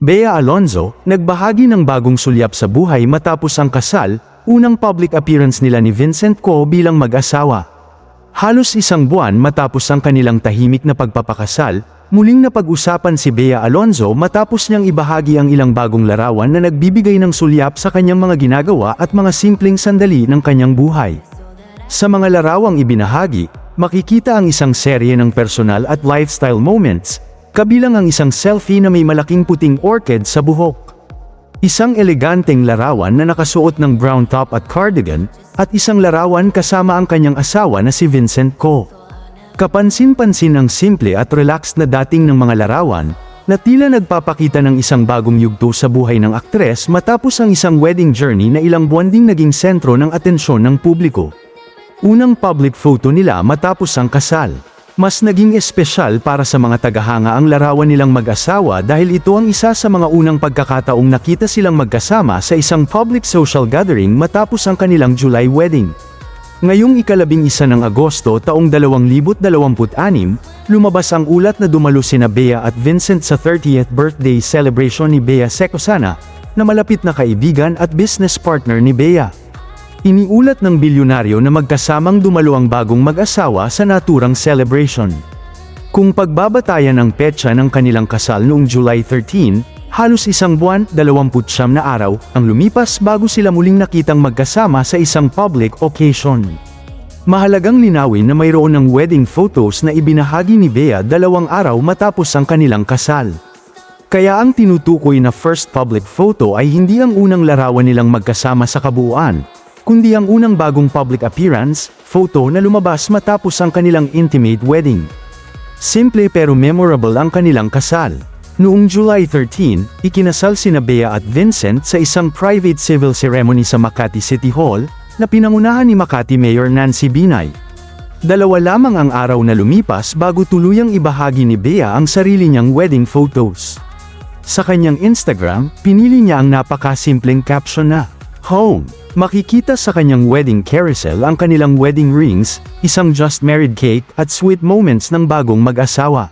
Bea Alonzo, nagbahagi ng bagong sulyap sa buhay matapos ang kasal, unang public appearance nila ni Vincent Co bilang mag-asawa. Halos isang buwan matapos ang kanilang tahimik na pagpapakasal, muling napag-usapan si Bea Alonzo matapos niyang ibahagi ang ilang bagong larawan na nagbibigay ng sulyap sa kanyang mga ginagawa at mga simpleng sandali ng kanyang buhay. Sa mga larawang ibinahagi, makikita ang isang serye ng personal at lifestyle moments, kabilang ang isang selfie na may malaking puting orchid sa buhok. Isang eleganteng larawan na nakasuot ng brown top at cardigan, at isang larawan kasama ang kanyang asawa na si Vincent Co. Kapansin-pansin ang simple at relaxed na dating ng mga larawan, na tila nagpapakita ng isang bagong yugto sa buhay ng aktres matapos ang isang wedding journey na ilang buwan ding naging sentro ng atensyon ng publiko. Unang public photo nila matapos ang kasal. Mas naging espesyal para sa mga tagahanga ang larawan nilang mag-asawa dahil ito ang isa sa mga unang pagkakataong nakita silang magkasama sa isang public social gathering matapos ang kanilang July wedding. Ngayong ika-11 ng Agosto taong 2026, lumabas ang ulat na dumalo sina Bea at Vincent sa 30th birthday celebration ni Bea Secosana, na malapit na kaibigan at business partner ni Bea. Iniulat ng bilyonaryo na magkasamang dumalo ang bagong mag-asawa sa naturang celebration. Kung pagbabatayan ang petsa ng kanilang kasal noong July 13, halos isang buwan, 29 na araw, ang lumipas bago sila muling nakitang magkasama sa isang public occasion. Mahalagang linawin na mayroon ng wedding photos na ibinahagi ni Bea 2 araw matapos ang kanilang kasal. Kaya ang tinutukoy na first public photo ay hindi ang unang larawan nilang magkasama sa kabuuan, kundi ang unang bagong public appearance, photo na lumabas matapos ang kanilang intimate wedding. Simple pero memorable ang kanilang kasal. Noong July 13, ikinasal sina Bea at Vincent sa isang private civil ceremony sa Makati City Hall, na pinangunahan ni Makati Mayor Nancy Binay. 2 lamang ang araw na lumipas bago tuluyang ibahagi ni Bea ang sarili niyang wedding photos. Sa kanyang Instagram, pinili niya ang napakasimpleng caption na, "Home." Makikita sa kanyang wedding carousel ang kanilang wedding rings, isang just married cake at sweet moments ng bagong mag-asawa.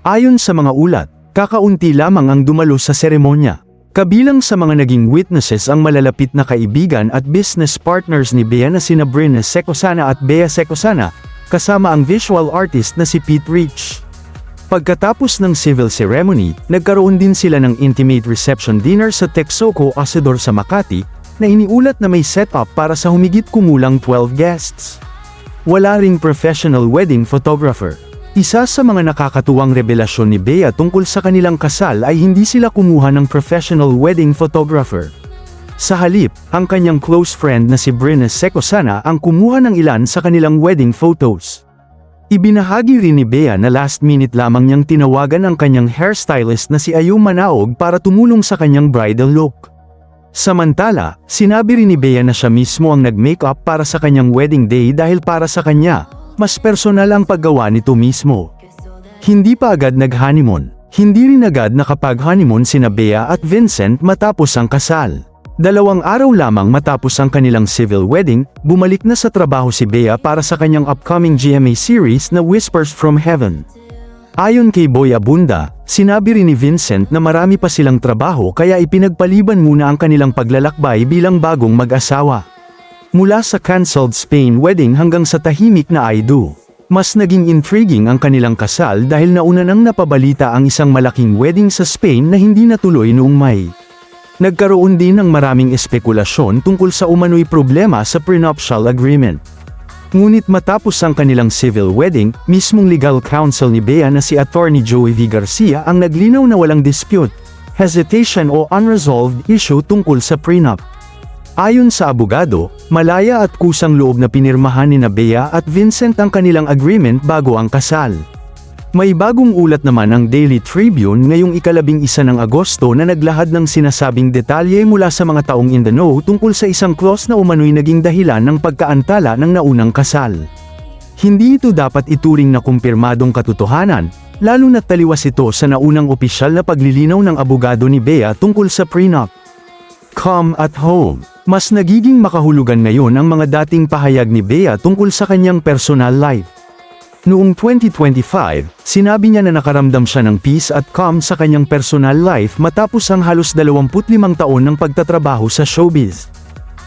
Ayon sa mga ulat, kakaunti lamang ang dumalo sa seremonya. Kabilang sa mga naging witnesses ang malalapit na kaibigan at business partners ni Bea na sina Brina Secosana at Bea Secosana, kasama ang visual artist na si Pete Rich. Pagkatapos ng civil ceremony, nagkaroon din sila ng intimate reception dinner sa Texaco Asador sa Makati, na iniulat na may setup para sa humigit kumulang 12 guests. Wala ring professional wedding photographer. Isa sa mga nakakatuwang revelasyon ni Bea tungkol sa kanilang kasal ay hindi sila kumuha ng professional wedding photographer. Sa halip, ang kanyang close friend na si Brina Secosana ang kumuha ng ilan sa kanilang wedding photos. Ibinahagi rin ni Bea na last minute lamang niyang tinawagan ang kanyang hairstylist na si Ayu Manaog para tumulong sa kanyang bridal look. Samantala, sinabi rin ni Bea na siya mismo ang nag-makeup para sa kanyang wedding day dahil para sa kanya, mas personal ang paggawa nito mismo. Hindi pa agad nag-honeymoon. Hindi rin agad nakapag-honeymoon sina Bea at Vincent matapos ang kasal. 2 araw lamang matapos ang kanilang civil wedding, bumalik na sa trabaho si Bea para sa kanyang upcoming GMA series na Whispers from Heaven. Ayon kay Boy Abunda, sinabi rin ni Vincent na marami pa silang trabaho kaya ipinagpaliban muna ang kanilang paglalakbay bilang bagong mag-asawa. Mula sa cancelled Spain wedding hanggang sa tahimik na I Do, mas naging intriguing ang kanilang kasal dahil nauna nang napabalita ang isang malaking wedding sa Spain na hindi natuloy noong May. Nagkaroon din ng maraming espekulasyon tungkol sa umano'y problema sa prenuptial agreement. Ngunit matapos ang kanilang civil wedding, mismong legal counsel ni Bea na si Attorney Joey V. Garcia ang naglinaw na walang dispute, hesitation o unresolved issue tungkol sa prenup. Ayon sa abogado, malaya at kusang loob na pinirmahan ni Bea at Vincent ang kanilang agreement bago ang kasal. May bagong ulat naman ang Daily Tribune ngayong ika-11 ng Agosto na naglahad ng sinasabing detalye mula sa mga taong in the know tungkol sa isang clause na umano'y naging dahilan ng pagkaantala ng naunang kasal. Hindi ito dapat ituring na kumpirmadong katotohanan, lalo na't taliwas ito sa naunang opisyal na paglilinaw ng abogado ni Bea tungkol sa prenup. Come at home. Mas nagiging makahulugan ngayon ang mga dating pahayag ni Bea tungkol sa kanyang personal life. Noong 2025, sinabi niya na nakaramdam siya ng peace at calm sa kanyang personal life matapos ang halos 25 taon ng pagtatrabaho sa showbiz.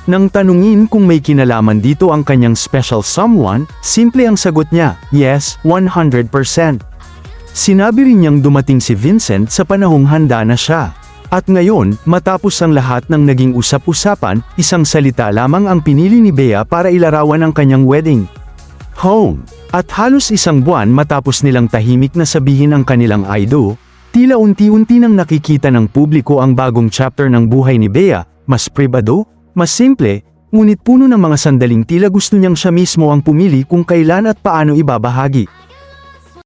Nang tanungin kung may kinalaman dito ang kanyang special someone, simple ang sagot niya, yes, 100%. Sinabi rin niyang dumating si Vincent sa panahong handa na siya. At ngayon, matapos ang lahat ng naging usap-usapan, isang salita lamang ang pinili ni Bea para ilarawan ang kanyang wedding. Home. At halos isang buwan matapos nilang tahimik na sabihin ang kanilang I do, tila unti-unti nang nakikita ng publiko ang bagong chapter ng buhay ni Bea, mas pribado, mas simple, ngunit puno ng mga sandaling tila gusto niyang siya mismo ang pumili kung kailan at paano ibabahagi.